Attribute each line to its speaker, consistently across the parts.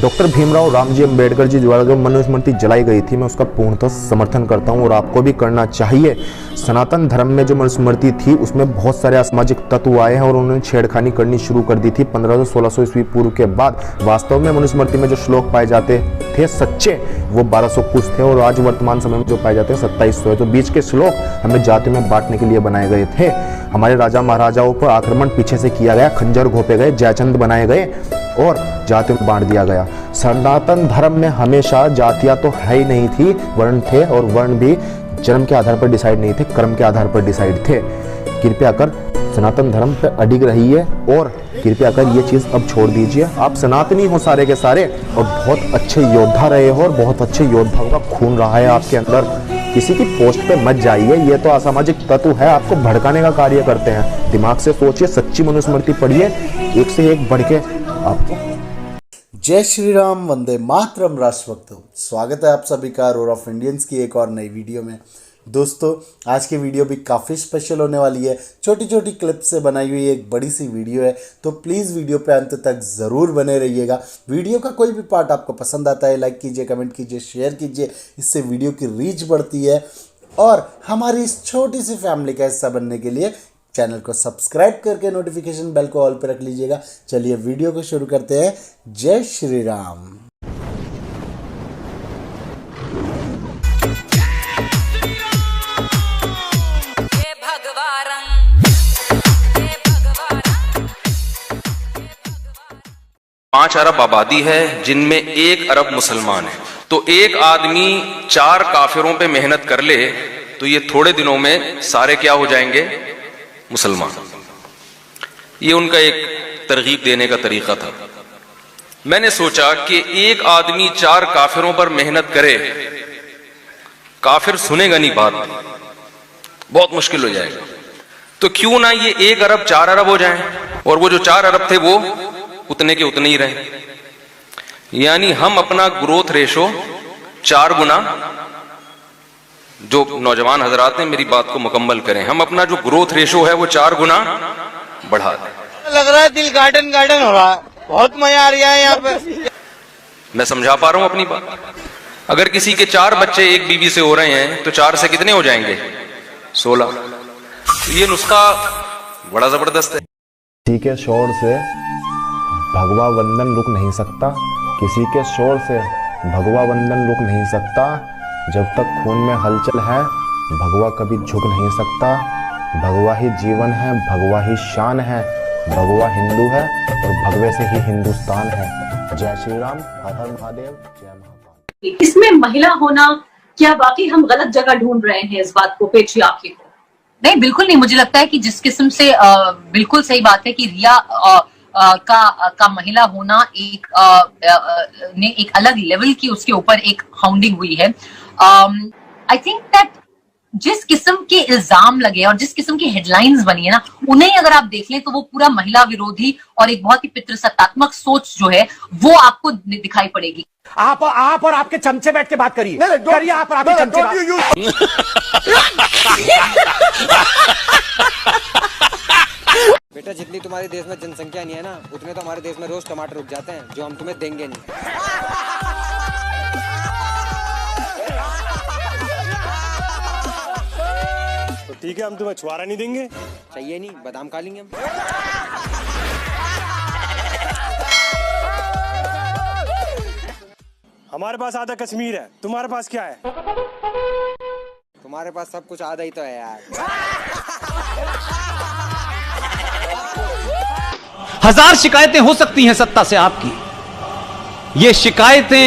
Speaker 1: Doctor Bhimrao Ramji Ambedkar ji द्वारा जो मनुस्मृति जलाई गई थी, मैं उसका पूर्णतः समर्थन करता हूं और आपको भी करना चाहिए। सनातन धर्म में जो मनुस्मृति थी उसमें बहुत सारे असामाजिक तत्व आए हैं और उन्होंने छेड़खानी करनी शुरू कर दी थी 1500-1600 ईस्वी पूर्व के बाद। वास्तव में मनुस्मृति में जो श्लोक पाए जाते थे सच्चे, वो 1200 कुछ थे और आज वर्तमान समय में जो पाए जाते हैं 2700 है। तो बीच के श्लोक हमें जातियों में बांटने के लिए बनाए गए थे। हमारे राजा महाराजाओं पर आक्रमण पीछे से किया गया, खंजर घोंपे गए, जयचंद बनाए गए और जातियों में बांट दिया गया। सनातन धर्म में हमेशा जातियां तो है ही नहीं थी, वर्ण थे और वर्ण भी जन्म के आधार पर डिसाइड नहीं थे, कर्म के आधार पर डिसाइड थे। कृपया कर सनातन धर्म पे अडिग रहिए और कृपया कर ये चीज़ अब छोड़ दीजिए। आप सनातनी हो सारे के सारे और बहुत अच्छे योद्धा रहे हो और बहुत अच्छे योद्धाओं का खून रहा है आपके अंदर। किसी की पोस्ट पे मत जाइए, ये तो असामाजिक तत्व है, आपको भड़काने का कार्य करते हैं। दिमाग से सोचिए, सच्ची मनुस्मृति पढ़िए, एक से एक बढ़ के आपको।
Speaker 2: जय श्री राम, वंदे मातरम राष्ट्रभक्तों। स्वागत है आप सभी का रोर ऑफ इंडियंस की एक और नई वीडियो में। दोस्तों, आज की वीडियो भी काफ़ी स्पेशल होने वाली है। छोटी छोटी क्लिप से बनाई हुई एक बड़ी सी वीडियो है, तो प्लीज़ वीडियो पे अंत तक ज़रूर बने रहिएगा। वीडियो का कोई भी पार्ट आपको पसंद आता है, लाइक कीजिए, कमेंट कीजिए, शेयर कीजिए। इससे वीडियो की रीच बढ़ती है और हमारी इस छोटी सी फैमिली का हिस्सा बनने के लिए चैनल को सब्सक्राइब करके नोटिफिकेशन बेल को ऑल पे रख लीजिएगा। चलिए वीडियो को शुरू करते हैं। जय श्री राम।
Speaker 3: पांच अरब आबादी है जिनमें 1 अरब मुसलमान है। तो एक आदमी 4 काफिरों पे मेहनत कर ले तो ये थोड़े दिनों में सारे क्या हो जाएंगे? मुसलमान। ये उनका एक तरगीब देने का तरीका था। मैंने सोचा कि एक आदमी 4 काफिरों पर मेहनत करे, काफिर सुनेगा नहीं बात, बहुत मुश्किल हो जाएगा। तो क्यों ना ये 1 अरब 4 अरब हो जाएं और वो जो 4 अरब थे वो उतने के उतने ही रहे। यानी हम अपना ग्रोथ रेशो 4 गुना, जो नौजवान हजरात हैं मेरी बात को मुकम्मल करें, हम अपना जो ग्रोथ रेशो है वो 4 गुना बढ़ा दें।
Speaker 4: लग रहा है दिल गार्डन गार्डन हो रहा है, बहुत मजा आ रहा है यहाँ पे। मैं
Speaker 3: समझा पा रहा हूं अपनी बात? अगर किसी के 4 बच्चे एक बीवी से हो रहे हैं तो 4 से कितने हो जाएंगे? 16। तो ये नुस्खा बड़ा जबरदस्त है।
Speaker 1: किसी के शोर से भगवा वंदन रुक नहीं सकता, किसी के शोर से भगवा वंदन रुक नहीं सकता। जब तक खून में हलचल है भगवा कभी झुक नहीं सकता। भगवा ही जीवन है, भगवा ही शान है, भगवा हिंदू है और भगवे से ही हिंदुस्तान है। जय श्री राम, हर हर महादेव, जय महाकाल।
Speaker 5: इसमें महिला होना, क्या वाकई हम गलत जगह ढूंढ रहे हैं इस बात को, पेट्रियार्की को?
Speaker 6: नहीं, बिल्कुल नहीं। मुझे लगता है कि जिस किस्म से बिल्कुल सही बात है कि रिया का महिला होना ने एक अलग लेवल की उसके ऊपर एक हाउंडिंग हुई है। आई थिंक दैट जिस किस्म के इल्जाम लगे और जिस किस्म की हेडलाइंस बनी है ना, उन्हें अगर आप देख लें तो वो पूरा महिला विरोधी और एक बहुत ही पितृसत्तात्मक सोच जो है वो आपको दिखाई पड़ेगी।
Speaker 7: आप और आपके चमचे बैठ के बात करिए, आप और आपके चमचे
Speaker 8: बेटा, जितनी तुम्हारे देश में जनसंख्या नहीं है ना, उतने तो हमारे देश में रोज टमाटर उग जाते हैं जो हम तुम्हें देंगे नहीं।
Speaker 9: तो ठीक है, हम तुम्हें छुआरा नहीं देंगे।
Speaker 8: चाहिए नहीं, बादाम खा लेंगे हम।
Speaker 9: हमारे पास आधा कश्मीर है, तुम्हारे पास क्या है?
Speaker 8: तुम्हारे पास सब कुछ आधा ही तो है यार।
Speaker 7: 1000 शिकायतें हो सकती हैं सत्ता से आपकी, ये शिकायतें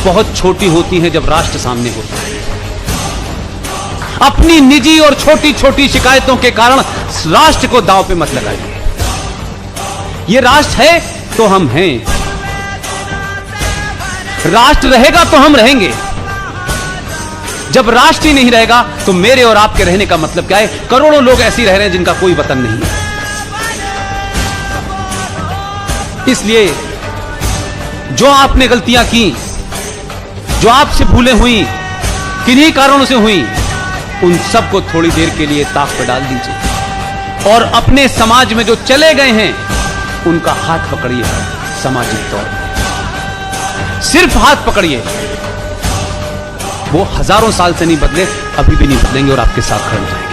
Speaker 7: बहुत छोटी होती हैं जब राष्ट्र सामने होता है। अपनी निजी और छोटी छोटी शिकायतों के कारण राष्ट्र को दांव पे मत लगाइए। ये राष्ट्र है तो हम हैं, राष्ट्र रहेगा तो हम रहेंगे। जब राष्ट्र ही नहीं रहेगा तो मेरे और आपके रहने का मतलब क्या है? करोड़ों लोग ऐसे रह रहे हैं जिनका कोई वतन नहीं है। इसलिए जो आपने गलतियां की, जो आपसे भूलें हुई, किन्हीं कारणों से हुई, उन सबको थोड़ी देर के लिए ताक पर डाल दीजिए और अपने समाज में जो चले गए हैं उनका हाथ पकड़िए सामाजिक तौर पर। सिर्फ हाथ पकड़िए, वो हजारों साल से नहीं बदले, अभी भी नहीं बदलेंगे और आपके साथ खड़े हो जाएंगे।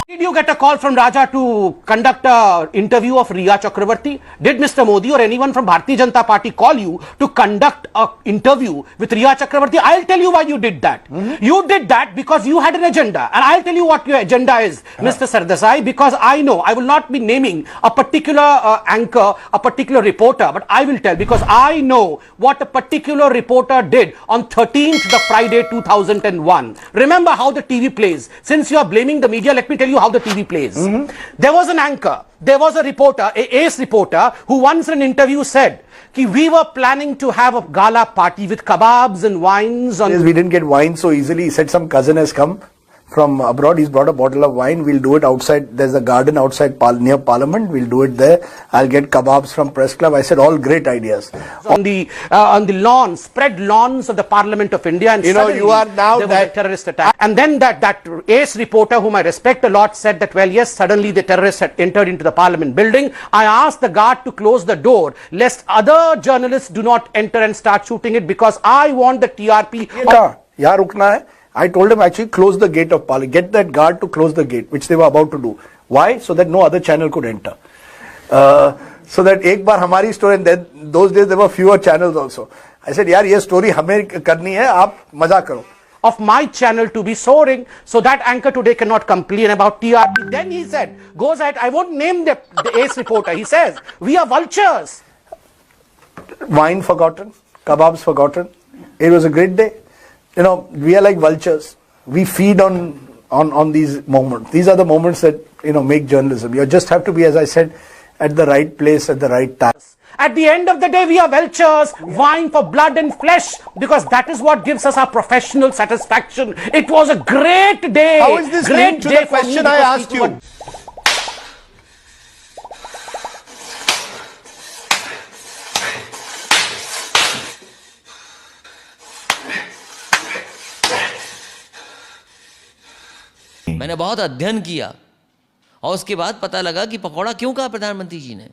Speaker 10: Did you get a call from Raja to conduct an interview of Riya Chakravarti? Did Mr. Modi or anyone from Bharatiya Janata Party call you to conduct an interview with Riya Chakravarti? I'll tell you why you did that. You did that because you had an agenda, and I'll tell you what your agenda is, Mr. Sardesai, because I know, I will not be naming a particular anchor, a particular reporter, but I will tell, because I know what a particular reporter did on 13th, the Friday 2001. Remember how the TV plays. Since you are blaming the media, let me tell you how the TV plays. There was an anchor, there was a reporter, a ace reporter, who once in an interview said कि we were planning to have a gala party with kebabs and wines.
Speaker 11: Yes, we didn't get wine so easily. He said some cousin has come from abroad. He's brought a bottle of wine. We'll do it outside. There's a garden outside near Parliament. We'll do it there. I'll get kebabs from Press Club. I said all great ideas.
Speaker 10: On the lawn, spread lawns of the Parliament of India, and
Speaker 11: you are now
Speaker 10: there was a terrorist attack. And then that ace reporter, whom I respect a lot, said that, well, yes, suddenly the terrorists had entered into the Parliament building. I asked the guard to close the door lest other journalists do not enter and start shooting it, because I want the TRP.
Speaker 11: यहाँ रुकना है. I told him actually close the gate of Parliament. Get that guard to close the gate, which they were about to do. Why? So that no other channel could enter. So that एक बार हमारी story, and then those days there were fewer channels also. I said, यार ये story हमें करनी है, आप मजा करो.
Speaker 10: Of my channel to be soaring, so that anchor today cannot complain about TRP. Then he said, goes ahead, I won't name the ace reporter. He says, we are vultures.
Speaker 11: Wine forgotten, kebabs forgotten. It was a great day. You know, we are like vultures. We feed on these moments. These are the moments that, you know, make journalism. You just have to be, as I said, at the right place at the right time.
Speaker 10: At the end of the day, we are vultures, vying for blood and flesh, because that is what gives us our professional satisfaction. It was a great day.
Speaker 11: How is this linked to the question I asked you?
Speaker 12: मैंने बहुत अध्ययन किया और उसके बाद पता लगा कि पकौड़ा क्यों कहा प्रधानमंत्री जी ने।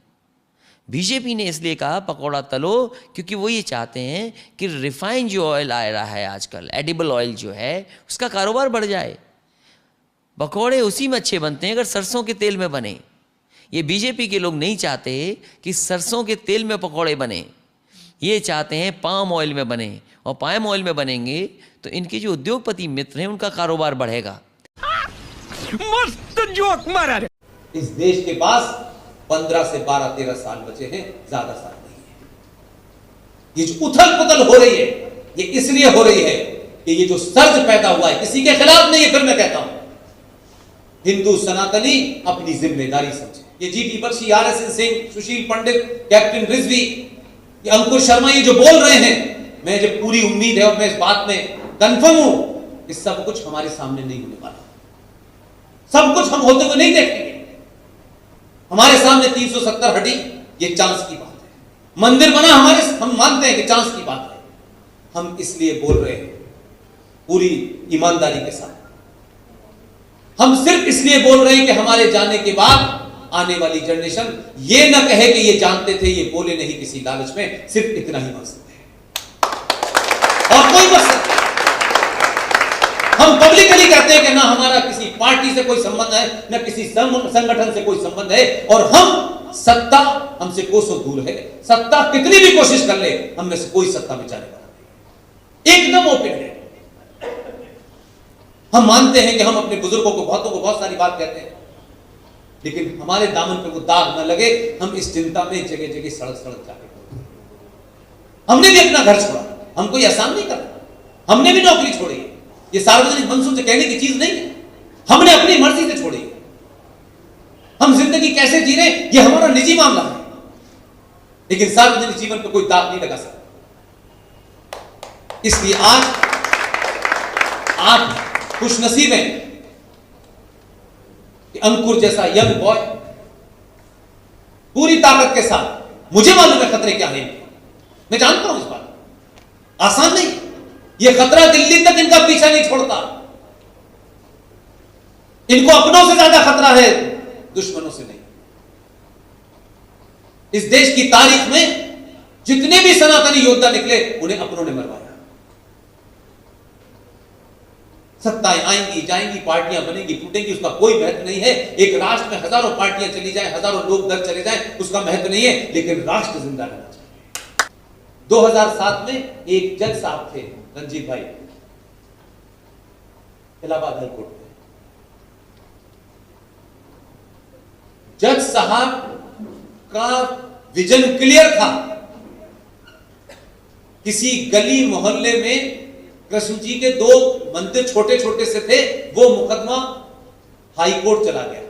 Speaker 12: बीजेपी ने इसलिए कहा पकौड़ा तलो क्योंकि वो ये चाहते हैं कि रिफाइंड जो ऑयल आ रहा है आजकल, एडिबल ऑयल जो है, उसका कारोबार बढ़ जाए। पकौड़े उसी में अच्छे बनते हैं अगर सरसों के तेल में बने। ये बीजेपी के लोग नहीं चाहते कि सरसों के तेल में पकौड़े बने, ये चाहते हैं पाम ऑयल में बने, और पाम ऑयल में बनेंगे तो इनके जो उद्योगपति मित्र हैं उनका कारोबार बढ़ेगा।
Speaker 7: मस्त जोक मारा रे।
Speaker 13: इस देश के पास 15 से 12-13 साल बचे हैं, ज्यादा साल नहीं है। ये जो उथल पुथल हो रही है, ये इसलिए हो रही है कि ये जो सर्ज पैदा हुआ है, किसी के खिलाफ नहीं है, फिर मैं कहता हूं, हिंदू सनातनी अपनी जिम्मेदारी समझे। ये जीटी बख्शी, RSN सिंह, सुशील पंडित, कैप्टन रिजवी, अंकुर शर्मा, ये जो बोल रहे हैं, मैं जब पूरी उम्मीद है और मैं इस बात में कंफर्म हूं कि सब कुछ हमारे सामने नहीं होने वाला, सब कुछ हम होते हुए नहीं देखेंगे। हमारे सामने 370 हटी, ये चांस की बात है। मंदिर बना हमारे, हम मानते हैं कि चांस की बात है। हम इसलिए बोल रहे हैं पूरी ईमानदारी के साथ, हम सिर्फ इसलिए बोल रहे हैं कि हमारे जाने के बाद आने वाली जनरेशन ये ना कहे कि ये जानते थे, ये बोले नहीं किसी लालच में। सिर्फ इतना ही मकसद है और कोई मकसद। हम पब्लिकली कहते हैं कि ना हमारा किसी पार्टी से कोई संबंध है, ना किसी संगठन से कोई संबंध है, और हम सत्ता हमसे कोसों दूर है। सत्ता कितनी भी कोशिश कर ले, हम में से कोई सत्ता में जाने वाला नहीं, एकदम ओपन है। हम मानते हैं कि हम अपने बुजुर्गों को, बहुतों को बहुत सारी बात कहते हैं, लेकिन हमारे दामन पे वो दाग न लगे, हम इस चिंता में जगह जगह सड़क सड़क जाके। हमने भी अपना घर छोड़ा, हम कोई आसान नहीं कर, हमने भी नौकरी छोड़ी। ये सार्वजनिक मंचों से कहने की चीज नहीं है, हमने अपनी मर्जी से छोड़ी। हम जिंदगी कैसे जी रहे ये हमारा निजी मामला है, लेकिन सार्वजनिक जीवन पर कोई दाग नहीं लगा सकता। इसलिए आज आप खुशनसीब हैं कि अंकुर जैसा यंग बॉय पूरी ताकत के साथ, मुझे मालूम है खतरे क्या हैं, मैं जानता हूं इस बात, आसान नहीं। ये खतरा दिल्ली तक इनका पीछा नहीं छोड़ता। इनको अपनों से ज्यादा खतरा है, दुश्मनों से नहीं। इस देश की तारीख में जितने भी सनातनी योद्धा निकले उन्हें अपनों ने मरवाया। सत्ताएं आएंगी जाएंगी, पार्टियां बनेंगी टूटेंगी, उसका कोई महत्व नहीं है। एक राष्ट्र में हजारों पार्टियां चली जाएं, हजारों लोग दर चले जाएं, उसका महत्व नहीं है, लेकिन राष्ट्र जिंदा रहना चाहिए। 2007 में एक जज साहब थे, रंजीत भाई, इलाहाबाद हाई कोर्ट में। जज साहब का विजन क्लियर था। किसी गली मोहल्ले में कृष्ण जी के 2 मंदिर छोटे छोटे से थे, वो मुकदमा हाई कोर्ट चला गया।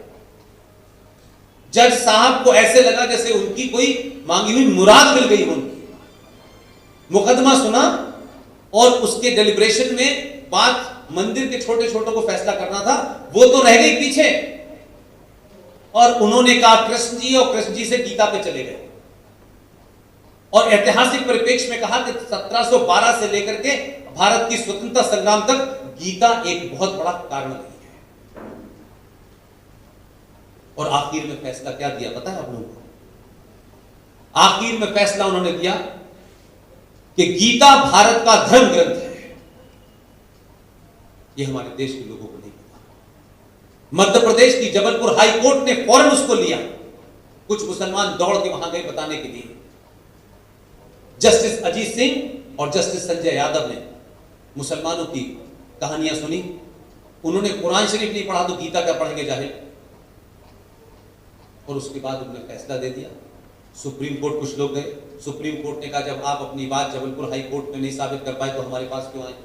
Speaker 13: जज साहब को ऐसे लगा जैसे उनकी कोई मांगी हुई मुराद मिल गई उनकी। मुकदमा सुना और उसके डेलिब्रेशन में बात मंदिर के छोटे छोटों को फैसला करना था, वो तो रह गई पीछे। और उन्होंने कहा कृष्ण जी, और कृष्ण जी से गीता पे चले गए और ऐतिहासिक परिप्रेक्ष्य में कहा कि 1712 से लेकर के भारत की स्वतंत्रता संग्राम तक गीता एक बहुत बड़ा कारण रही है। और आखिर में फैसला क्या दिया पता है आप लोगों को? आखिर में फैसला उन्होंने दिया कि गीता भारत का धर्म ग्रंथ है। यह हमारे देश के लोगों को नहीं पता। मध्य प्रदेश की जबलपुर हाई कोर्ट ने फौरन उसको लिया। कुछ मुसलमान दौड़ के वहां गए बताने के लिए। जस्टिस अजीत सिंह और जस्टिस संजय यादव ने मुसलमानों की कहानियां सुनी। उन्होंने कुरान शरीफ नहीं पढ़ा तो गीता क्या पढ़ेंगे जाहिल। और उसके बाद उन्होंने फैसला दे दिया। सुप्रीम कोर्ट कुछ लोग गए, सुप्रीम कोर्ट ने कहा जब आप अपनी बात जबलपुर हाई कोर्ट में नहीं साबित कर पाए तो हमारे पास क्यों आए।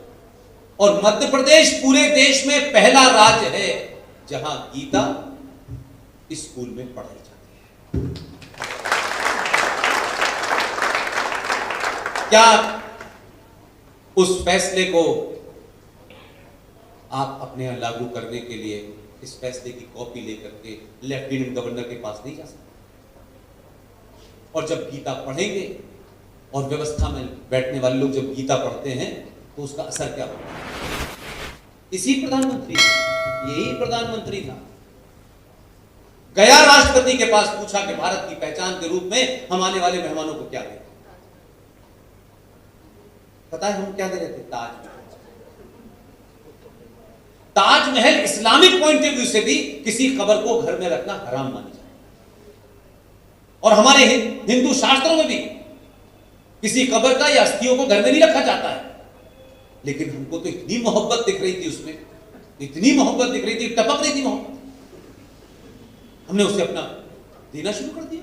Speaker 13: और मध्य प्रदेश पूरे देश में पहला राज्य है जहां गीता स्कूल में पढ़ाई जाती है। क्या उस फैसले को आप अपने यहां लागू करने के लिए इस फैसले की कॉपी लेकर के लेफ्टिनेंट गवर्नर के पास नहीं जा सकते? और जब गीता पढ़ेंगे और व्यवस्था में बैठने वाले लोग जब गीता पढ़ते हैं तो उसका असर क्या होगा? इसी प्रधानमंत्री, यही प्रधानमंत्री था, गया राष्ट्रपति के पास, पूछा कि भारत की पहचान के रूप में हम आने वाले मेहमानों को क्या दें। पता है हम क्या दे रहे थे? Taj Mahal. Taj Mahal Islamic point of view से भी किसी कब्र को घर में रखना हराम माना जाए। और हमारे हिंदू शास्त्रों में भी किसी कब्र का या अस्थियों को घर में नहीं रखा जाता है। लेकिन हमको तो इतनी मोहब्बत दिख रही थी उसमें, इतनी मोहब्बत दिख रही थी, टपक रही थी मोहब्बत, हमने उसे अपना देना शुरू कर दिया।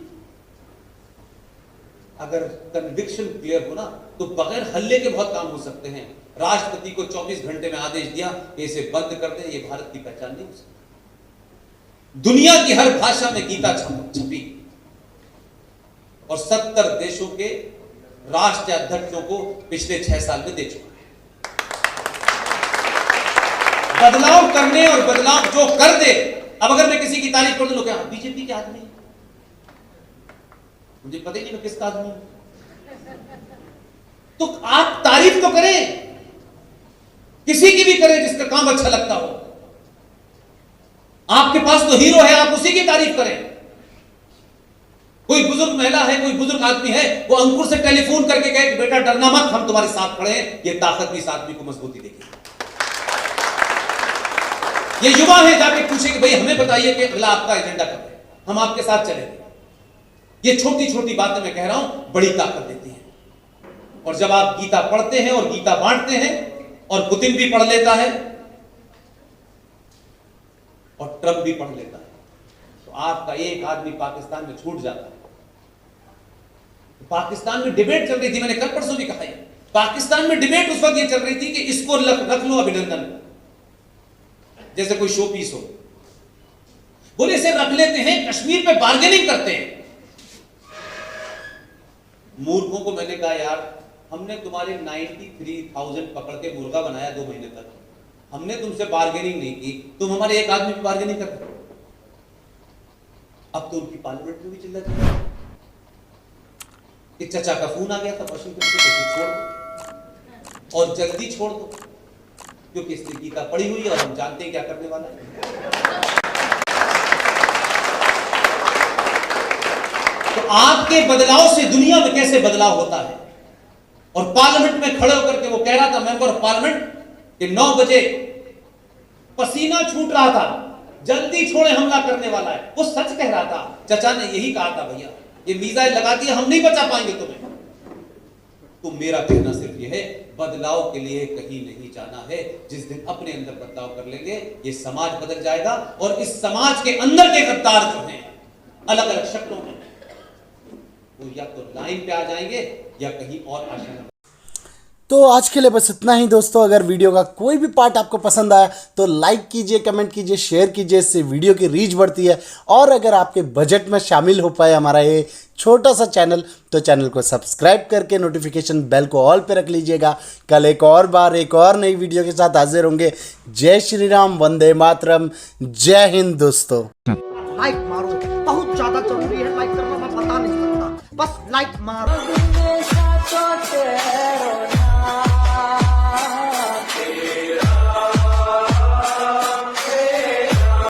Speaker 13: अगर कन्विक्शन क्लियर हो ना तो बगैर हल्ले के बहुत काम हो सकते हैं। राष्ट्रपति को 24 घंटे में आदेश दिया कि इसे बंद कर दे, ये भारत की पहचान नहीं हो सकती। दुनिया की हर भाषा में गीता छपी और 70 देशों के राष्ट्र अध्यक्षों को पिछले 6 साल में दे चुका है। बदलाव करने और बदलाव जो कर दे। अब अगर मैं किसी की तारीफ कर दूं, क्या बीजेपी के आदमी, मुझे पता ही नहीं मैं किसका आदमी हूं, तो आप तारीफ तो करें, किसी की भी करें जिसका काम अच्छा लगता हो। आपके पास तो हीरो है, आप उसी की तारीफ करें। कोई बुजुर्ग महिला है, कोई बुजुर्ग आदमी है, वो अंकुर से टेलीफोन करके कहे कि बेटा डरना मत, हम तुम्हारे साथ खड़े हैं, ये ताकत भी इस आदमी को मजबूती देगी। ये युवा है, जाके पूछे कि भाई हमें बताइए कि अगला आपका एजेंडा कब है, हम आपके साथ चलेंगे। ये छोटी छोटी बातें मैं कह रहा हूं बड़ी ताकत देती हैं। और जब आप गीता पढ़ते हैं और गीता बांटते हैं, और पुतिन भी पढ़ लेता है और ट्रंप भी पढ़ लेता है, तो आपका एक आदमी पाकिस्तान में छूट जाता है। पाकिस्तान में डिबेट चल रही थी, मैंने कल परसों भी कहा है, पाकिस्तान में डिबेट उस वक्त ये चल रही थी कि इसको रख लो अभिनंदन, जैसे कोई शो पीस हो। बोले इसे रख लेते हैं, कश्मीर पे बार्गेनिंग करते हैं। मूर्खों को मैंने कहा यार, हमने तुम्हारे 93,000 पकड़ के मुर्गा बनाया 2 महीने तक, हमने तुमसे बार्गेनिंग नहीं की, तुम हमारे एक आदमी पे बार्गेनिंग करते हो। अब तो उनकी पार्लियामेंट में भी चिल्ला चल, चचा का फोन आ गया था वाशिंगटन से, छोड़ दो और जल्दी छोड़ दो, क्योंकि इसने गीता पढ़ी हुई है और हम जानते हैं क्या करने वाला है। तो आपके बदलाव से दुनिया में कैसे बदलाव होता है। और पार्लियामेंट में खड़े होकर के वो कह रहा था मेंबर ऑफ पार्लियामेंट कि 9 बजे पसीना छूट रहा था, जल्दी छोड़े हमला करने वाला है। वो सच कह रहा था। चचा ने यही कहा था भैया ये मिसाइल लगा दिया हम नहीं बचा पाएंगे तुम्हें। तो मेरा कहना सिर्फ ये है बदलाव के लिए कहीं नहीं जाना है। जिस दिन अपने अंदर बदलाव कर लेंगे ये समाज बदल जाएगा और इस समाज के अंदर के गद्दार जो हैं अलग अलग शक्लों में वो या तो लाइन पे आ जाएंगे या कहीं और आ जाएंगे।
Speaker 2: तो आज के लिए बस इतना ही दोस्तों। अगर वीडियो का कोई भी पार्ट आपको पसंद आया तो लाइक कीजिए, कमेंट कीजिए, शेयर कीजिए, इससे वीडियो की रीच बढ़ती है। और अगर आपके बजट में शामिल हो पाए हमारा ये छोटा सा चैनल तो चैनल को सब्सक्राइब करके नोटिफिकेशन बेल को ऑल पे रख लीजिएगा। कल एक और बार एक और नई वीडियो के साथ हाजिर होंगे। जय श्री राम, वंदे मातरम, जय हिंद दोस्तों।
Speaker 14: लाइक मारो, बहुत ज्यादा जरूरी है लाइक करना, मैं बता नहीं सकता, बस लाइक मारो।